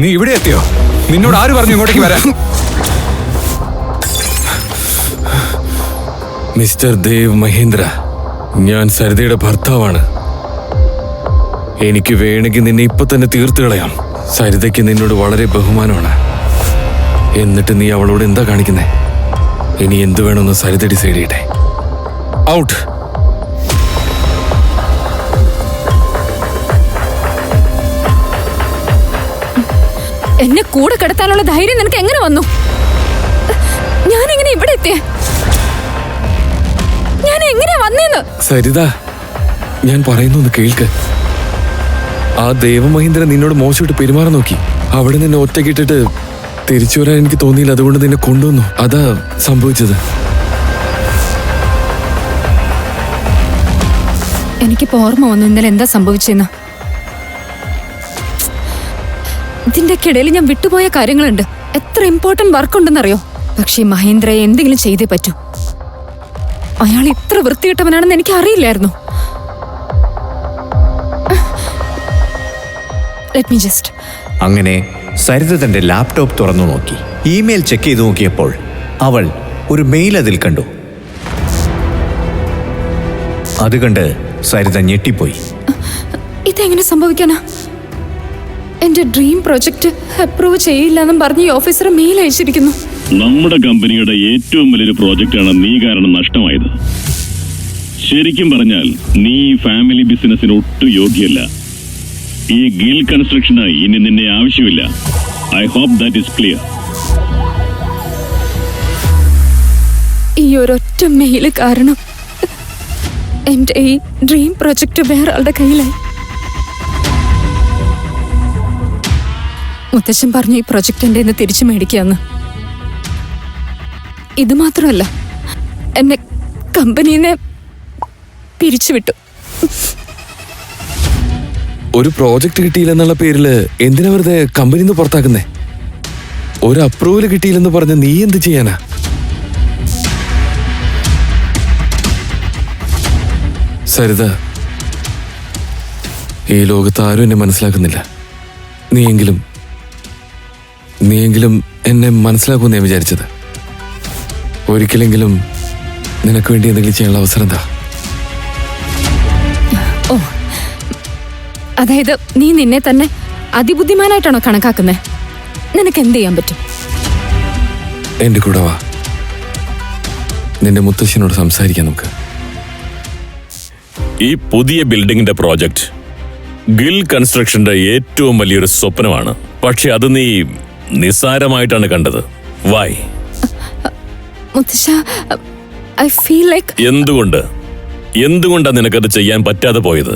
നീ ഇവിടെ എത്തിയോ? നിന്നോട് ആര് പറഞ്ഞു ഇങ്ങോട്ടേക്ക് വരാൻ? മിസ്റ്റർ ദേവ് മഹേന്ദ്ര, ഞാൻ സരിതയുടെ ഭർത്താവാണ്. എനിക്ക് വേണമെങ്കിൽ നിന്നെ ഇപ്പൊ തന്നെ തീർത്തു കളയാം. സരിതയ്ക്ക് നിന്നോട് വളരെ ബഹുമാനമാണ്. എന്നിട്ട് നീ അവളോട് എന്താ കാണിക്കുന്നേ? ഇനി എന്ത് വേണമെന്ന് സരിത ഡിസൈഡ് ചെയ്യട്ടെ. ഔട്ട്. എന്നെ കൂടെ കിടത്താനുള്ള ധൈര്യം നിനക്ക് എങ്ങനെ വന്നു? ഞാൻ എങ്ങനെ ഇവിടെ എത്തിയ? ഞാൻ എങ്ങനെ വന്നേന്ന്? സരിത, ഞാൻ പറയുന്നൊന്ന് കേൾക്ക്. ആ ദേവമഹേന്ദ്രൻ നിന്നോട് മോശമായിട്ട് പെരുമാറാൻ നോക്കി. അവിടെ നിന്നെ ഒറ്റക്കിട്ടിട്ട് തിരിച്ചു വരാൻ എനിക്ക് തോന്നിയില്ല. അതുകൊണ്ട് നിന്നെ കൊണ്ടുവന്നു. അതാ സംഭവിച്ചത്. എനിക്കിപ്പോ ഓർമ്മ വന്നു ഇന്നലെ എന്താ സംഭവിച്ചെന്ന്. ഇതിന്റെ ഇടയിൽ ഞാൻ വിട്ടുപോയ കാര്യങ്ങളുണ്ട്. എത്ര ഇമ്പോർട്ടന്റ് വർക്ക് ഉണ്ടെന്നറിയോ? പക്ഷേ മഹേന്ദ്രയെ എന്തെങ്കിലും ചെയ്തേ പറ്റൂ. അയാൾ ഇത്ര വൃത്തികെട്ടവനാണെന്ന് എനിക്ക് അറിയില്ലായിരുന്നു. Let me just. അങ്ങനെ സരിത തന്റെ ലാപ്ടോപ്പ് തുറന്നു നോക്കി. ഇമെയിൽ ചെക്ക് ചെയ്ത് നോക്കിയപ്പോൾ അവൾ ഒരു മെയിൽ അതിൽ കണ്ടു. അത് കണ്ട് സരിത ഞെട്ടിപ്പോയി. ഇതെങ്ങനെ സംഭവിക്കാനാ? എന്റെ ഡ്രീം പ്രൊജക്ട് അപ്രൂവ് ചെയ്യില്ലെന്നും പറഞ്ഞ് ഈ ഓഫീസർ മെയിൽ അയച്ചിരിക്കുന്നു. നമ്മുടെ കമ്പനിയുടെ ഏറ്റവും വലിയൊരു പ്രോജക്റ്റാണ് നീ കാരണം നഷ്ടമായത്. ശരിക്കും പറഞ്ഞാൽ നീ ഫാമിലി ബിസിനസ്സിന് ഒട്ടും യോഗ്യല്ല. ഈ ഗിൽ കൺസ്ട്രക്ഷന് ഇനി നിന്നെ ആവശ്യമില്ല. I hope that is clear. ഈ ഒരൊറ്റ മെയില് കാരണം എന്റെ ഈ ഡ്രീം പ്രൊജക്ട് വേറെ ആളുടെ കയ്യിലായി. മുത്തശ്ശൻ പറഞ്ഞു ഈ പ്രൊജക്ട് എന്റെ ഇന്ന് തിരിച്ചു മേടിക്കാന്ന്. ഇത് മാത്രമല്ല, എന്നെ കമ്പനിന്ന് പിരിച്ചുവിട്ടു. ഒരു പ്രോജക്റ്റ് കിട്ടിയില്ലെന്നുള്ള പേരില് എന്തിനാ വെറുതെ കമ്പനിന്ന് പുറത്താക്കുന്നേ? ഒരു അപ്രൂവൽ കിട്ടിയില്ലെന്ന് പറഞ്ഞ് നീ എന്ത് ചെയ്യാനാ? സരിത, ഈ ലോകത്ത് ആരും എന്നെ മനസ്സിലാക്കുന്നില്ല. നീയെങ്കിലും എന്നെ മനസ്സിലാക്കുമെന്ന് ഞാൻ വിചാരിച്ചത്. ഒരിക്കലെങ്കിലും നിനക്ക് വേണ്ടി എന്തെങ്കിലും ചെയ്യാനുള്ള അവസരം എന്താ? ഓ, അതായത് നീ നിന്നെ തന്നെ അതിബുദ്ധിമാനായിട്ടാണോ കണക്കാക്കുന്നേ? നിനക്ക് എന്ത് ചെയ്യാൻ പറ്റും? എന്റെ കൂടെ വാ. നിന്റെ മുത്തശ്ശനോട് സംസാരിക്കാം നമുക്ക്. ഈ പുതിയ ബിൽഡിംഗിന്റെ പ്രോജക്റ്റ് ഗിൽ കൺസ്ട്രക്ഷന്റെ ഏറ്റവും വലിയൊരു സ്വപ്നമാണ്. പക്ഷെ അത് നീ നിസ്സാരമായിട്ടാണ് കണ്ടത്. വൈ? മുത്തശ്ശ, ഐ ഫീൽ ലൈക്ക്. എന്തുകൊണ്ടാണ് നിനക്കത് ചെയ്യാൻ പറ്റാതെ പോയത്?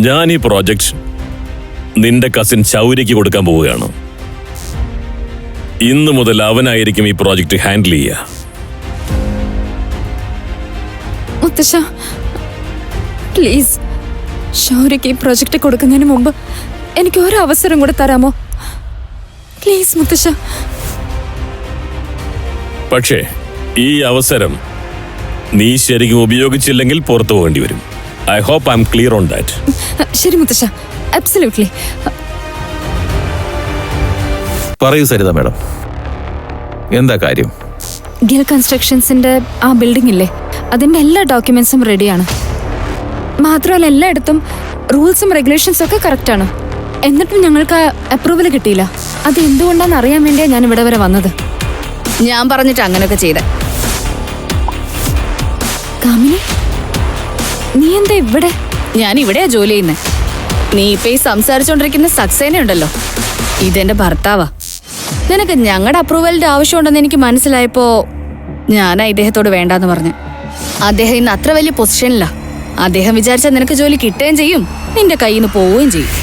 ഞാൻ ഈ പ്രോജക്റ്റ് നിന്റെ കസിൻ ശൗര്യക്ക് കൊടുക്കാൻ പോവുകയാണ്. ഇന്നു മുതൽ അവനായിരിക്കും ഈ പ്രോജക്റ്റ് ഹാൻഡിൽ ചെയ്യുക. മുത്തശ്ശ, പ്ലീസ്, ശൗര്യക്ക് ഈ പ്രൊജക്ട് കൊടുക്കുന്നതിന് മുമ്പ് എനിക്ക് ഒരു അവസരം കൂടെ തരാമോ? പ്ലീസ് മുത്തശ്ശ. പക്ഷേ ഈ അവസരം നീ ശരിക്കും ഉപയോഗിച്ചില്ലെങ്കിൽ പുറത്തു പോകേണ്ടി വരും. I hope I am clear on that. ശരി മുത്തശ്ശ, അബ്സല്യൂട്ട്ലി. പറയൂ സരിത മാഡം, എന്താ കാര്യം? ഗിൽ കൺസ്ട്രക്ഷൻസിന്റെ ആ ബിൽഡിംഗ് ഇല്ലേ, അതിന്റെ എല്ലാ ഡോക്യുമെന്റ്സും റെഡിയാണ്. മാത്രമല്ല എല്ലായിടത്തും റൂൾസും റെഗുലേഷൻസും ഒക്കെ കറക്റ്റാണ്. എന്നിട്ടും ഞങ്ങൾക്ക് അപ്രൂവൽ കിട്ടിയില്ല. അത് എന്തുകൊണ്ടാണെന്ന് അറിയാൻ വേണ്ടിയാണ് ഞാൻ ഇവിടെ വരെ വന്നത്. ഞാൻ പറഞ്ഞിട്ട് അങ്ങനെയൊക്കെ ചെയ്ത. കാമിനി, നീ എന്താ ഇവിടെ? ഞാൻ ഇവിടെയാ ജോലി ചെയ്യുന്നത്. നീ ഇപ്പൊ ഈ സംസാരിച്ചോണ്ടിരിക്കുന്ന സക്സേന ഉണ്ടല്ലോ, ഇതെന്റെ ഭർത്താവാ. നിനക്ക് ഞങ്ങളുടെ അപ്രൂവലിന്റെ ആവശ്യമുണ്ടെന്ന് എനിക്ക് മനസ്സിലായപ്പോ ഞാനാ ഇദ്ദേഹത്തോട് വേണ്ടാന്ന് പറഞ്ഞു. അദ്ദേഹം ഇന്ന് അത്ര വലിയ പൊസിഷനില്ല. അദ്ദേഹം വിചാരിച്ചാൽ നിനക്ക് ജോലി കിട്ടുകയും ചെയ്യും, നിന്റെ കയ്യിൽ നിന്ന് പോവുകയും ചെയ്യും.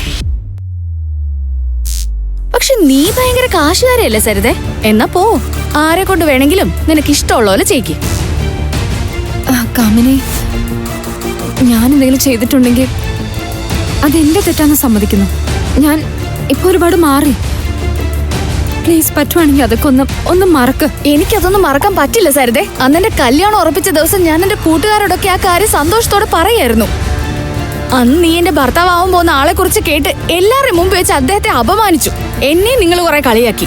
പക്ഷെ നീ ഭയങ്കര കാശുകാരല്ലേ സരിതേ? എന്നാ പോ, ആരെ കൊണ്ട് വേണമെങ്കിലും നിനക്ക് ഇഷ്ടമുള്ള പോലെ ചെയ്യിക്ക്. കാമിനി, ഞാൻ എന്തെങ്കിലും ചെയ്തിട്ടുണ്ടെങ്കിൽ അതെന്റെ തെറ്റാന്ന് സമ്മതിക്കുന്നു. ഞാൻ ഇപ്പൊ ഒരുപാട് മാറി. പ്ലീസ്, പറ്റുവാണെങ്കിൽ അതൊക്കെ ഒന്ന് മറക്ക്. എനിക്കതൊന്നും മറക്കാൻ പറ്റില്ല സരിതേ. അന്നെന്റെ കല്യാണം ഉറപ്പിച്ച ദിവസം ഞാൻ എന്റെ കൂട്ടുകാരോടൊക്കെ ആ കാര്യം സന്തോഷത്തോടെ പറയായിരുന്നു. അന്ന് നീ എന്റെ ഭർത്താവാവാൻ പോകുന്ന ആളെ കുറിച്ച് കേട്ട് എല്ലാവരുടെ മുമ്പ് വെച്ച് അദ്ദേഹത്തെ അപമാനിച്ചു. എന്നെ നിങ്ങൾ കുറെ കളിയാക്കി.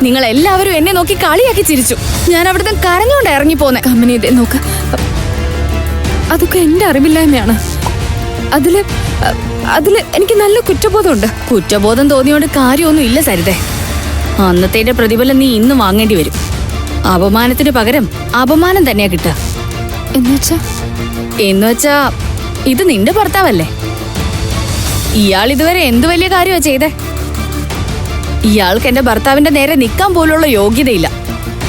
നിങ്ങൾ എല്ലാവരും എന്നെ നോക്കി കളിയാക്കി ചിരിച്ചു. ഞാൻ അവിടുന്ന് കരഞ്ഞുകൊണ്ട് ഇറങ്ങി പോന്നെ. കമ്പനി ഇതേ നോക്ക്, അതൊക്കെ എന്റെ അറിവില്ലായ്മയാണ്. അതില് എനിക്ക് നല്ല കുറ്റബോധമുണ്ട്. കുറ്റബോധം തോന്നിയോണ്ട് കാര്യമൊന്നും ഇല്ല സരിതേ. അന്നത്തെ പ്രതിഫലം നീ ഇന്ന് വാങ്ങേണ്ടി വരും. അപമാനത്തിന് പകരം അപമാനം തന്നെയാ കിട്ടുക. എന്നുവെച്ചാ ഇത് നിന്റെ ഭർത്താവല്ലേ? ഇയാൾ ഇതുവരെ എന്തു വലിയ കാര്യമാ ചെയ്തേ? ഇയാൾക്ക് എന്റെ ഭർത്താവിന്റെ നേരെ നിൽക്കാൻ പോലുള്ള യോഗ്യതയില്ല.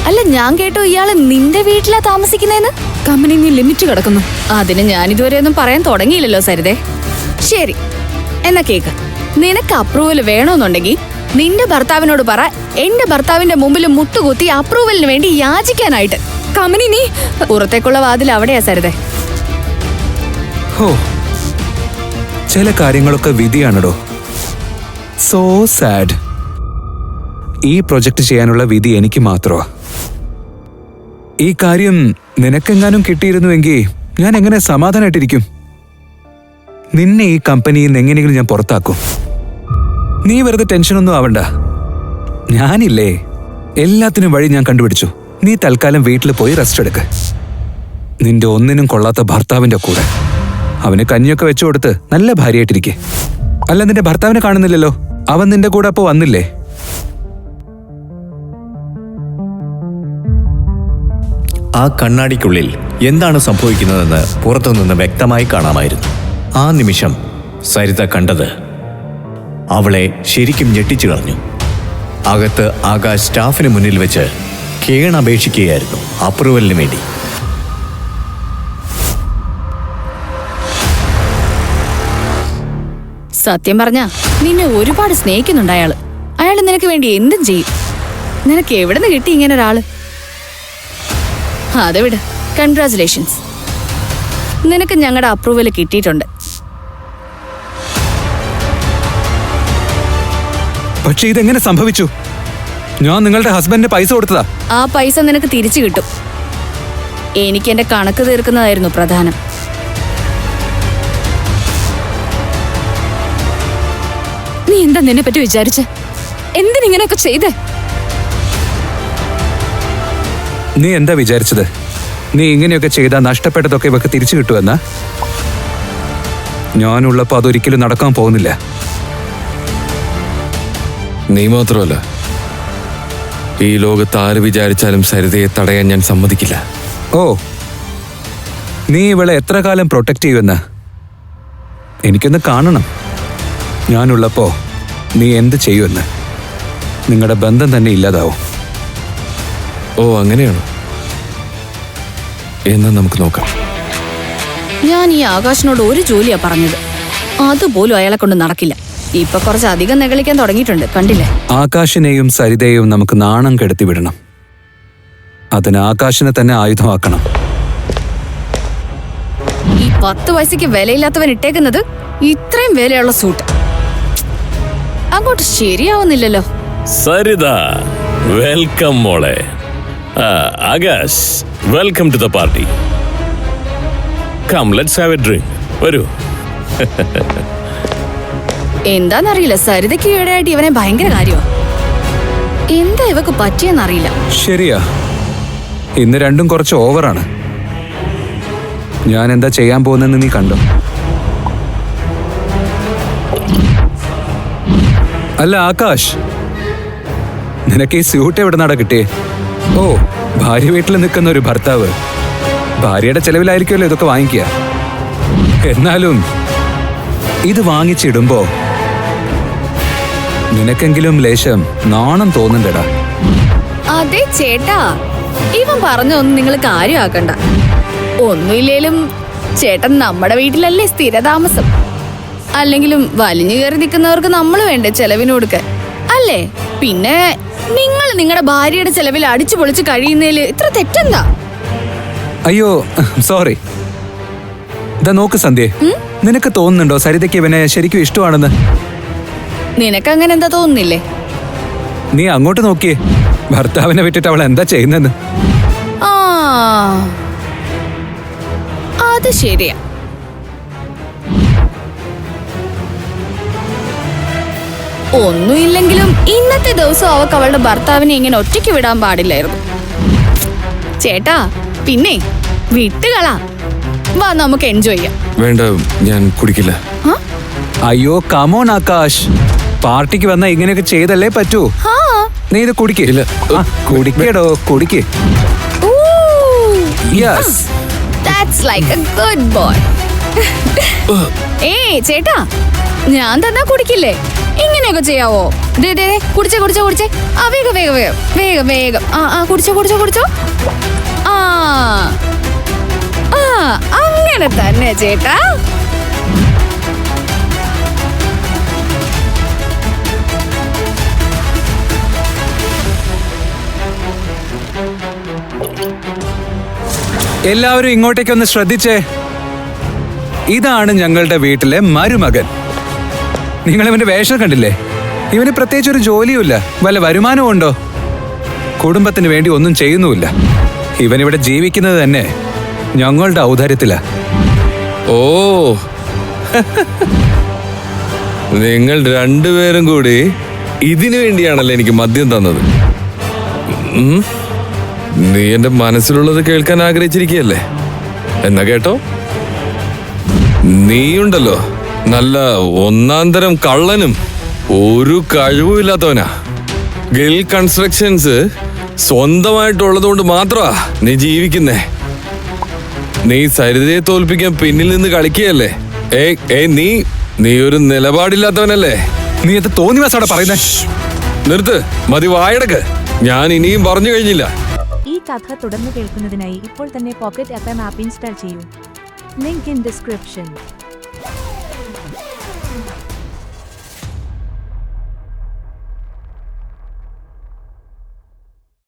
അല്ല, ഞാൻ കേട്ടു ഇയാള് നിന്റെ വീട്ടിലാ താമസിക്കുന്നതെന്ന്. കമ്പനി നീ ലിമിറ്റ് കിടക്കുന്നു. അതിന് ഞാൻ ഇതുവരെ ഒന്നും പറയാൻ തുടങ്ങിയില്ലല്ലോ സരിതേ. ശരി, എന്നാ കേക്ക്. നിനക്ക് അപ്രൂവൽ വേണമെന്നുണ്ടെങ്കിൽ നിന്റെ ഭർത്താവിനോട് പറ, എന്റെ ഭർത്താവിന്റെ മുമ്പിൽ മുട്ടുകുത്തി അപ്രൂവലിന് വേണ്ടി യാചിക്കാനായിട്ട്. കമ്പനി നീ പുറത്തേക്കുള്ള വാതിൽ അവിടെയാ സരിതേ. ഹോ, ചില കാര്യങ്ങളൊക്കെ വിധിയാണടോ. So sad. ഈ പ്രൊജക്ട് ചെയ്യാനുള്ള വിധി എനിക്ക് മാത്രമാ. ഈ കാര്യം നിനക്കെങ്ങാനും കിട്ടിയിരുന്നുവെങ്കിൽ ഞാൻ എങ്ങനെ സമാധാനായിട്ടിരിക്കും? നിന്നെ ഈ കമ്പനിയിൽ നിന്ന് എങ്ങനെയെങ്കിലും ഞാൻ പുറത്താക്കും. നീ വെറുതെ ടെൻഷനൊന്നും ആവണ്ട. ഞാനില്ലേ, എല്ലാത്തിനും വഴി ഞാൻ കണ്ടുപിടിച്ചു. നീ തൽക്കാലം വീട്ടിൽ പോയി റെസ്റ്റ് എടുക്ക്. നിന്റെ ഒന്നിനും കൊള്ളാത്ത ഭർത്താവിന്റെ കൂടെ. അവന് കഞ്ഞിയൊക്കെ വെച്ചു കൊടുത്ത് നല്ല ഭാര്യയായിട്ടിരിക്കെ. അല്ല, നിന്റെ ഭർത്താവിനെ കാണുന്നില്ലല്ലോ. അവൻ നിന്റെ കൂടെ അപ്പോ വന്നില്ലേ? ആ കണ്ണാടിക്കുള്ളിൽ എന്താണ് സംഭവിക്കുന്നതെന്ന് പുറത്തുനിന്ന് വ്യക്തമായി കാണാമായിരുന്നു. ആ നിമിഷം സരിത കണ്ടത് അവളെ ശരിക്കും ഞെട്ടിച്ചു കളഞ്ഞു. അകത്ത് ആകാശ് സ്റ്റാഫിന് മുന്നിൽ വെച്ച് കേണപേക്ഷിക്കുകയായിരുന്നു അപ്രൂവലിന് വേണ്ടി. സത്യം പറഞ്ഞാ നിന്നെ ഒരുപാട് സ്നേഹിക്കുന്നുണ്ട് അയാള്. അയാൾ നിനക്ക് വേണ്ടി എന്തും ചെയ്യും. നിനക്ക് എവിടെ നിന്ന് കിട്ടി ഇങ്ങനെ ഒരാള്? അത് വിട്. കൺഗ്രാചുലേഷൻസ്, നിനക്ക് ഞങ്ങളുടെ അപ്രൂവൽ കിട്ടിയിട്ടുണ്ട്. പക്ഷെ ഇതെങ്ങനെ സംഭവിച്ചു? ഞാൻ നിങ്ങളുടെ ഹസ്ബൻഡിന് പൈസ കൊടുത്തതാ. ആ പൈസ നിനക്ക് തിരിച്ചു കിട്ടും. എനിക്ക് എന്റെ കണക്ക് തീർക്കുന്നതായിരുന്നു പ്രധാനം. നീ എന്താ നിന്നെ പറ്റി വിചാരിച്ച്? എന്തിനിങ്ങനെയൊക്കെ ചെയ്തേ? നീ എന്താ വിചാരിച്ചത്? നീ ഇങ്ങനെയൊക്കെ ചെയ്താൽ നഷ്ടപ്പെട്ടതൊക്കെ ഇവക്ക് തിരിച്ചു കിട്ടുമെന്നാ? ഞാനുള്ളപ്പോ അതൊരിക്കലും നടക്കാൻ പോകുന്നില്ല. നീ മാത്രമല്ല, ഈ ലോകത്ത് ആര് വിചാരിച്ചാലും സരിതയെ തടയാൻ ഞാൻ സമ്മതിക്കില്ല. ഓ, നീ ഇവളെ എത്ര കാലം പ്രൊട്ടക്ട് ചെയ്യുമെന്ന് എനിക്കൊന്ന് കാണണം. ഞാനുള്ളപ്പോ നീ എന്ത് ചെയ്യുമെന്ന്. നിങ്ങളുടെ ബന്ധം തന്നെ ഇല്ലാതാവും. ഓ, അങ്ങനെയാണോ? എന്നാ നമുക്ക് നോക്കാം. ഞാൻ ഈ ആകാശിനോട് ഒരു ജോലിയാ പറഞ്ഞത്. അതുപോലും അയാളെ കൊണ്ട് നടക്കില്ല. ഇപ്പൊ കുറച്ചധികം നെകളിക്കാൻ തുടങ്ങിയിട്ടുണ്ട്, കണ്ടില്ലേ? ആകാശിനെയും സരിതയെയും നമുക്ക് നാണം കെടുത്തി വിടണം. അതിന് ആകാശിനെ തന്നെ ആയുധമാക്കണം. ഈ 10 വയസ്സേക്ക് വിലയില്ലാത്തവൻ ഇട്ടേക്കുന്നത് ഇത്രയും വിലയുള്ള സൂട്ട് അങ്ങോട്ട് ശരിയാവുന്നില്ലല്ലോ. സരിത, വെൽക്കം മോളെ. Akash, welcome to the party. Come, let's have a drink. വരൂ. എന്താന്നറിയില്ല, സരിതയ്ക്ക് ഈയിടെയായിട്ട് ഇവനെ ഭയങ്കര കാര്യമാണ്. എന്താ ഇവക്ക് പറ്റിയെന്നറിയില്ല. ശരിയാ, ഇന്ന് രണ്ടും കുറച്ച് ഓവറാണ്. ഞാൻ എന്താ ചെയ്യാൻ പോകുന്നെന്ന് നീ കണ്ടോ? അല്ല ആകാശ്, നിനക്ക് ഈ സ്യൂട്ട് എവിടെ നിന്നാടാ കിട്ടിയേ? ഓ, ഭാര്യ വീട്ടിൽ നിൽക്കുന്ന ഒരു ഭർത്താവ് ഭാര്യയുടെ ചെലവിലായിരിക്കുമല്ലോ ഇതൊക്കെ വാങ്ങിക്കുക. എന്നാലും ഇത് വാങ്ങിച്ചിടുമ്പോ നിനക്കെങ്കിലും ലേശം നാണം തോന്നുന്നുണ്ടടാ. അതെ ചേട്ടാ, ഇവൻ പറഞ്ഞൊന്നും നിങ്ങൾ കാര്യമാക്കണ്ട. ഒന്നുമില്ലേലും ചേട്ടൻ നമ്മുടെ വീട്ടിലല്ലേ സ്ഥിരതാമസം. അല്ലെങ്കിലും വലിഞ്ഞു കയറി നിൽക്കുന്നവർക്ക് നമ്മൾ വേണ്ടേ ചെലവിന് കൊടുക്കാൻ, അല്ലേ? പിന്നെ നിങ്ങൾ നിങ്ങളുടെ ഭാര്യയുടെ ചെലവിൽ അടിച്ചു പൊളിച്ച് കഴിയുന്നതിൽ ഇത്ര തെറ്റെന്താ? അയ്യോ, സോറി. ഇതാ നോക്ക് സന്ധ്യ, നിനക്ക് തോന്നുന്നുണ്ടോ സരിതയ്ക്ക് ഇവനെ ശരിക്കും ഇഷ്ടമാണെന്ന്? നിനക്ക് അങ്ങനെ എന്താ തോന്നുന്നില്ലേ? നീ അങ്ങോട്ട് നോക്കിയേ, ഭർത്താവിനെ വിട്ടിട്ട് അവൾ എന്താ ചെയ്യുന്നെന്ന്. ആ, അത് ശരിയാ. ഒന്നുമില്ലെങ്കിലും ഇന്നത്തെ ദിവസം അവൾക്ക് അവളുടെ ഭർത്താവിനെ ഇങ്ങനെ ഒറ്റയ്ക്ക് വിടാൻ പാടില്ലായിരുന്നു. ചേട്ടാ പിന്നെ വിട്ടുകളാ, വാ നമുക്ക് എൻജോയ് ചെയ്യാം. വേണ്ട, ഞാൻ കുടിക്കില്ല. അയ്യോ കമോൺ ആകാശ്, പാർട്ടിക്ക് വന്ന ഇങ്ങനെയൊക്കെ ചെയ്തല്ലേ പറ്റൂ. ആ നീ ഇത് കുടിക്കില്ല. കുടിക്കടോ, കുടിക്ക്. Yes, that's like a good boy. ഏയ് ചേട്ടാ, ഞാൻ തന്നാ കുടിക്കില്ലേ? ഇങ്ങനെയൊക്കെ ചെയ്യാവോ? ദേ ദേ ദേ, കുടിച്ചേ കുടിച്ചേ കുടിച്ചേ. ആ വേഗം വേഗം വേഗം വേഗം വേഗം. ആ കുടിച്ചോ കുടിച്ചോ കുടിച്ചോ. ആ ആ അങ്ങനെ തന്നെ ചേട്ടാ. എല്ലാവരും ഇങ്ങോട്ടേക്കൊന്ന് ശ്രദ്ധിച്ചേ. ഇതാണ് ഞങ്ങളുടെ വീട്ടിലെ മരുമകൻ. നിങ്ങൾ ഇവന്റെ വേഷം കണ്ടില്ലേ? ഇവന് പ്രത്യേകിച്ച് ഒരു ജോലിയുമില്ല, വല്ല വരുമാനവും ഉണ്ടോ? കുടുംബത്തിന് വേണ്ടി ഒന്നും ചെയ്യുന്നുമില്ല. ഇവനിവിടെ ജീവിക്കുന്നത് തന്നെ ഞങ്ങളുടെ ഔദാര്യത്തിലാ. ഓ, നിങ്ങൾ രണ്ടുപേരും കൂടി ഇതിനു വേണ്ടിയാണല്ലോ എനിക്ക് മദ്യം തന്നത്. നീ എന്റെ മനസ്സിലുള്ളത് കേൾക്കാൻ ആഗ്രഹിച്ചിരിക്കുകയല്ലേ? എന്നാ കേട്ടോ. നീയുണ്ടല്ലോ നല്ല ഒന്നാം തരം കള്ളനും ഒരു കഴിവുമില്ലാത്തവനാ. ഗിൽ കൺസ്ട്രക്ഷൻസ് സ്വന്തമായിട്ടുള്ളത് കൊണ്ട് മാത്രമാ നീ ജീവിക്കുന്നേ. നീ സരിതയെ തോൽപ്പിക്കാൻ പിന്നിൽ നിന്ന് കളിക്കുകയല്ലേ? നീ ഒരു നിലപാടില്ലാത്തവനല്ലേ? നീ ഇത് തോന്നിവാസോടെ പറയുന്നേ. നിർത്ത്, മതി, വായടക്ക്. ഞാൻ ഇനിയും പറഞ്ഞു കഴിഞ്ഞില്ല. ഈ കഥ തുടർന്ന് കേൾക്കുന്നതിനായി ഇപ്പോൾ തന്നെ പോക്കറ്റ് FM ആപ്പ് ഇൻസ്റ്റാൾ ചെയ്യൂ. Link in description.